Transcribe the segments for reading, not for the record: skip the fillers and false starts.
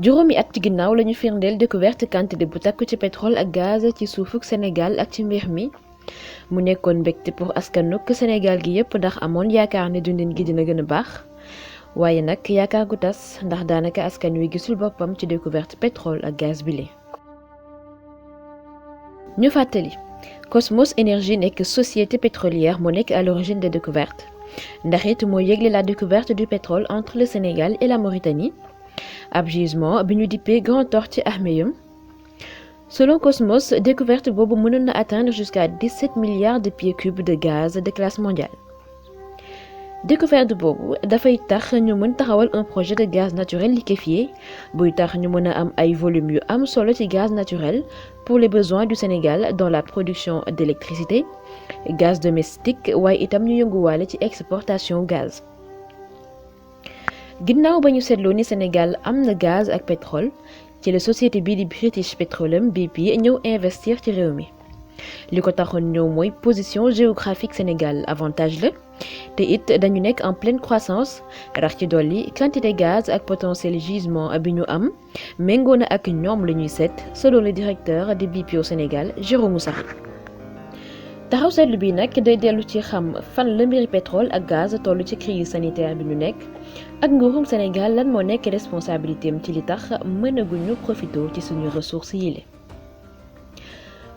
juróomi at ci ginnaaw lañu firndeel découverte quantité bu takku ci pétrole ak gaz ci suufuk Sénégal ak ci mbir mi mu nekkoon mbégte pour askanuk Sénégal gi yépp ndax amoon yaakaar ne dundin gi dina gën a baax waaye nag yaakaar gu tas ndax daanaka askan wi gisul boppam ci découverte pétrole ak gaz bile. ñu fàttali Cosmos Énergie nekk société pétrolière moo nekk à l'origine des découvertes ndax it moo yëgle la découverte du pétrole entre le Sénégal et la Mauritanie ab gisement bi ñu dippee Grand Tortue Ahmeyim. Selon Cosmos, découverte boobu mënoon na atteindre jusqu'à 17 milliards de pieds cubes de gaz de classe mondiale. Découverte boobu dafay tax ñu mën taxawal un projet de gaz naturel liquéfié buy tax ñu mën a am ay volumes yu am solo ci gaz naturel pour les besoins du Sénégal dans la production d'électricité, gaz domestique waaye itam ñu yënguwaale ci exportation gaz. ginnaaw ba ñu seetloo ni Sénégal am na gaz ak pétrole ci la société bii di British Petroleum BP ñëw investir ci réew mi li ko taxoon ñëw mooy position géographique Sénégal avantage la te it dañu nekk en pleine croissance rax ci dolli quantité gaz ak potentiel gisement bi ñu am méngoo na ak ñoom la ñuy seet selon le directeur de BP au Sénégal Jérôme Moussari. taxaw seetlu bi nag day dellu ci xam fan la mbiri pétrole ak gaz toll ci crise sanitaire bi ñu nekk ak nguurum Sénégal lan moo nekk responsabilité am ci li tax mënaguñu profité ci suñu ressources yile.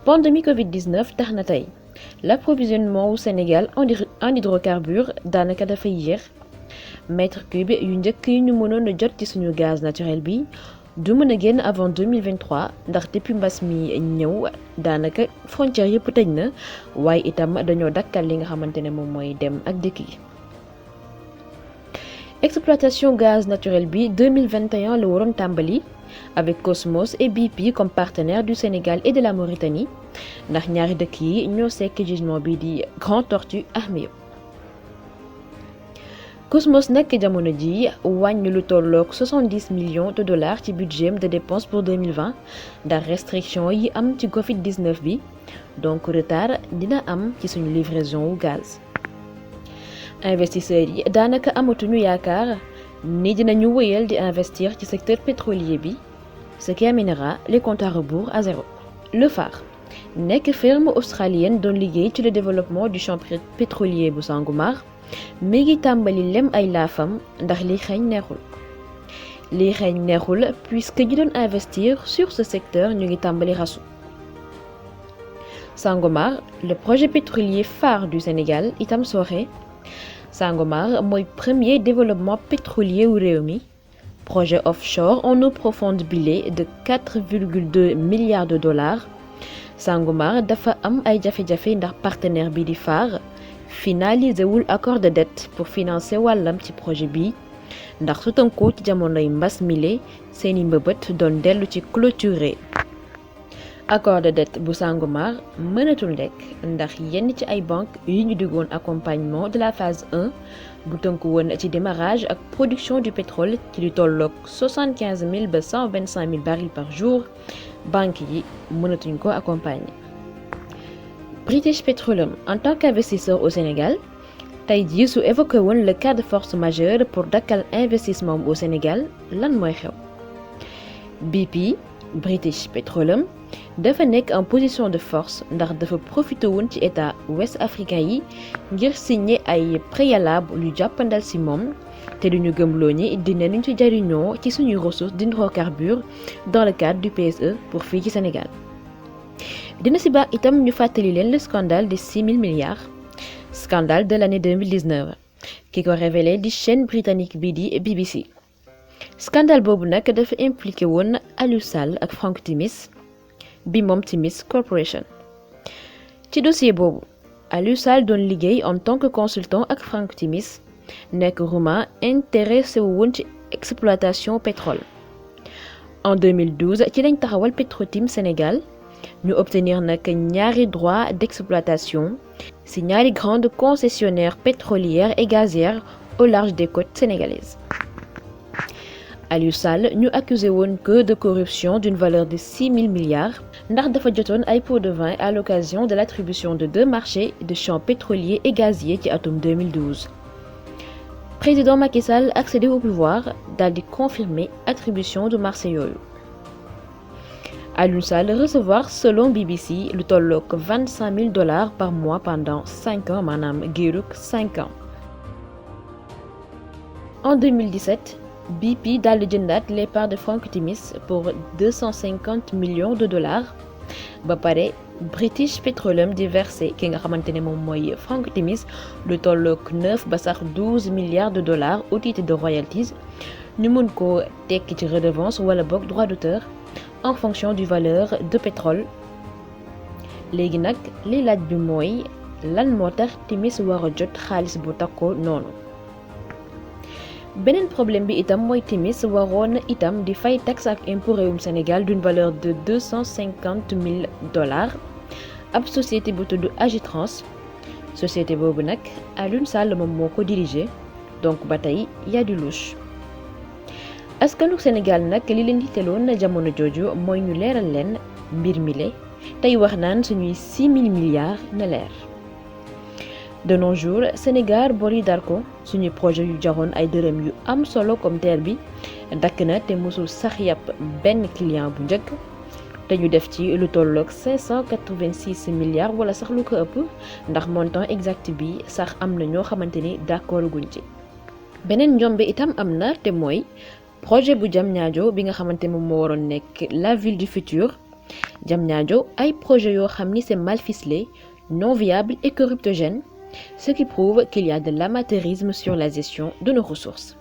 Pandémie Covid-19 tax na tey l'approvisionnement au Sénégal en hydrocarbures daanaka dafay yéex mètre cube yu njëkk yi ñu mënoon a jot ci suñu gaz naturel bi du mën a génn avant 2023 ndax depuis mbas mi ñëw daanaka frontière yëpp tëj na waaye itam dañoo dakkal li nga xamante ne moom mooy dem ak dëkk yi. exploitation gaz naturel bi 2021 la waroon tàmbali avec Cosmos et BP comme partenaires du Sénégal et de la Mauritanie ndax ñaari dëkk yi ñoo sekk gisement bi di Grand Tortue Ahmeyim. Cosmos nag jamono ji wàññi lu tolloog 70 millions de dollars ci budget de dépenses pour 2020 ndax restriction yi am ci Covid-19 bi donc retard dina am ci suñu livraison wu gaz. investisseurs yi daanaka amatuñu yaakaar ni dinañu wéyal di investir ci secteur pétrolier bi ce qui amènera les comptes à rebours à zéro. Le Phare nekk firme australienne doon liggéey ci le développement du champ pétrolier bu Sangomar mi ngi tàmbali lem ay laafam ndax li xeeñ neexul puisque ñi doon investir sur ce secteur ñu ngi tàmbali rasu. Sangomar le projet pétrolier phare du Sénégal itam sooxe. Sangomar mooy premier développement pétrolier wu réew mi projet offshore en eau profonde bilé de 4,2 milliards de dollars. Sangomar dafa am ay jafe-jafe ndax partenaire bi di Phare finalisé wul accord de dette pour financer wàllam ci projet bi ndax su tënkoo ci jamonoy mbas mile seeni mbëbët doon dellu ci clôturer. accord de dette bu Sangomar mënatul nekk ndax yenn ci ay banques yu ñu diggoon accompagnement de la phase 1 bu tënku woon ci démarrage ak production du pétrole ci lu tolloog 75 000 ba 125 000 barils par jour banques yi mënatuñ ko accompagner. British Petroleum en tant qu'investisseur au Sénégal tey jii su évoqué woon le cas de force majeure pour dakkal investissement au Sénégal lan mooy xew. BP British Petroleum dafa nekk en position de force ndax dafa profité woon ci état ouest africain yi ngir signer ay préalable lu jàppandal ci moom te duñu gëmloo ni dinañu ci jariñoo ci suñuy ressources d'hydrocarbures dans le cadre du PSE pour fii ci Sénégal. dina ci baax itam ñu fàttali leen le scandale des 6 000 milliards scandale de l'année 2019 ki ko révélé di chaîne britannique bi di BBC. scandale boobu nag dafa impliqué woon Aliou Sall ak Frank Timis bi moom Timis Corporation. ci dossier boobu Aliou Sall doon liggéey en tant que consultant ak Frank Timis nekk roumain intéressé woon ci exploitation pétrole. en 2012 ci lañ taxawal Petrotim Sénégal ñu obtenir nag ñaari droit d'exploitation ci ñaari grandes concessionnaires pétrolières et gazières au large des côtes sénégalaises. Aliou Sall ñu accusé woon que de corruption d'une valeur de 6 000 milliards ndax dafa jotoon ay pots de vin à l'occasion de l'attribution de 2 marchés de champs pétroliers et gaziers ci atum 2012. président Macky Sall accédé au pouvoir daal di confirmer attribution de marché yooyu. Aliou Sall recevoir selon BBC lu tollook $25 000 par mois pendant 5 ans maanaam géeruk 5 ans. En 2017 BP daal di jëndaat les parts de Frank Timis pour $250 millions. Ba pare British Petroleum di versé ki nga xamante ne moom mooy Frank Timis lu tollook 9 ba sax $12 milliards au titre de royalties ñu mën ko tekki ci redevance wala boog droit d'auteur en fonction du valeur de pétrole. léegi nag li laaj bi mooy lan moo tax Timis war a jot xaalis bu takkoo noonu. beneen problème bi itam mooy Timis waroon itam di fay taxe ak impôt réewum Sénégal d'une valeur de $250 000 ab société bu tudd Agitrans. société boobu nag Aliou Sall moom moo ko dirigé donc ba tey y a du louche. askanu Sénégal nag li leen yitteloon jamono jooju mooy ñu leeral leen mbir mi le tey wax naan suñuy 6 000 milliards na leer. de nos jours Sénégal bor yi dar ko suñuy projet yu jaroon ay dërëm yu am solo comme TER bi dakk na te mosul sax yàpp benn client bu njëkk te ñu def ci lu tolloog 586 milliards wala sax lu ko ëpp ndax montant exact bi sax am na ñoo xamante ni d'accord guñ ci. beneen njombe itam am na te mooy projet bu Diamniadio bi nga xamante moom moo waroon nekk la ville du futur. Diamniadio ay projet yoo xam ni c'est mal ficelé, non viable et corruptogène, ce qui prouve qu'il y a de l'amateurisme sur la gestion de nos ressources.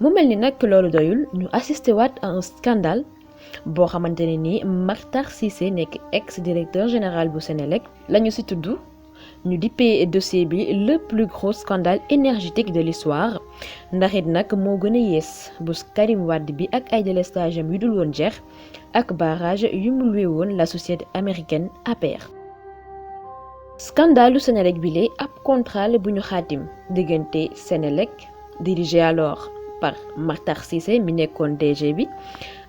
mu mel ni nag loolu doyul ñu assisté waat à un scandale boo xamante ne ni Makhtar Cissé nekk ex-directeur général bu Sénélec lañu ci tudd ñu dippee dossier bi le plus gros scandale énergétique de l'histoire ndax it nag moo gën a yées bu Karim Wade bi ak ay délestage yu dul woon jeex ak barrage yu mu luwe woon la société américaine APR. scandalu Sénélec bi lee ab contrat bu ñu xaatim diggante Sénélec dirigé alors par Makhtar Cissé mi nekkoon DG bi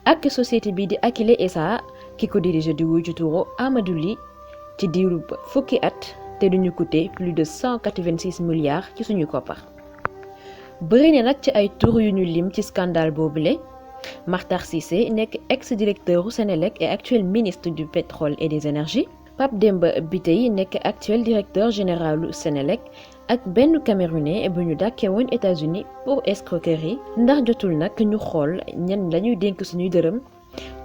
ak société bi di Akilee SA ki ko dirigé di wuy ci turu Amadou Ly ci diirub fukki at te duñu coûté plus de 186 milliards ci suñu koppar. bëri na nag ci ay tur yu ñu lim ci scandale boobule Makhtar Cissé nekk ex-directeur u Sénélec et actuel ministre du pétrole et des énergies. Pape Demba Bitèye nekk actuel directeur général u Sénélec ak benn Camerounais bu ñu dàkkee woon États-Unis pour escroquerie ndax jotul nag ñu xool ñan lañuy dénk suñuy dërëm.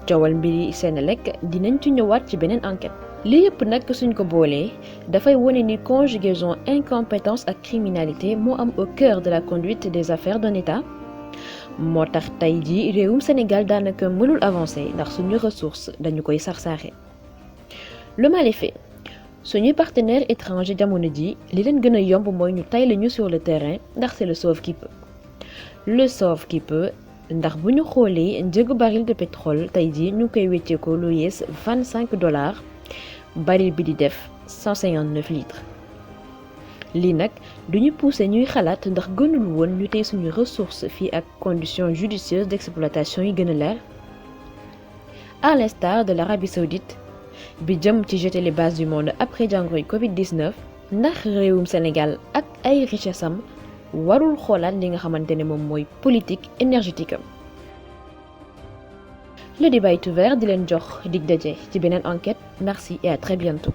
coowal mbiri Sénélec dinañ ci ñëwaat ci beneen enquête. li yëpp nag suñ ko boolee dafay wone ni conjugaison incompétence ak criminalité moo am au cœur de la conduite des affaires d'un État. moo tax tey jii réewum Sénégal daanaka mënul avancer ndax suñu ressources dañu koy sarsaaxe. le mal est fait suñuy partenaires étrangers jamono ji li leen gën a yomb mooy ñu tay lañu sur le terrain ndax c'est le sauve qui peut. le sauve qui peut ndax bu ñu xoolee njëgu baril de pétrole tey jii ñu koy wecceekoo lu yees $25 baril bi di def 159 litres. lii nag duñu pousser ñuy xalaat ndax gënul woon ñu tey suñu ressources fii ak conditions judicieuses d'exploitation yi gën a leer. à l'instar de l'Arabie saoudite bi jëm ci jeter les bases du monde après jàngoroy Covid-19 ndax réewum Sénégal ak ay richesse am warul xoolaat li nga xamante ne moom mooy politique énergétique am. le débat est ouvert di leen jox dig daje ci beneen enquête. Merci et à très bientôt.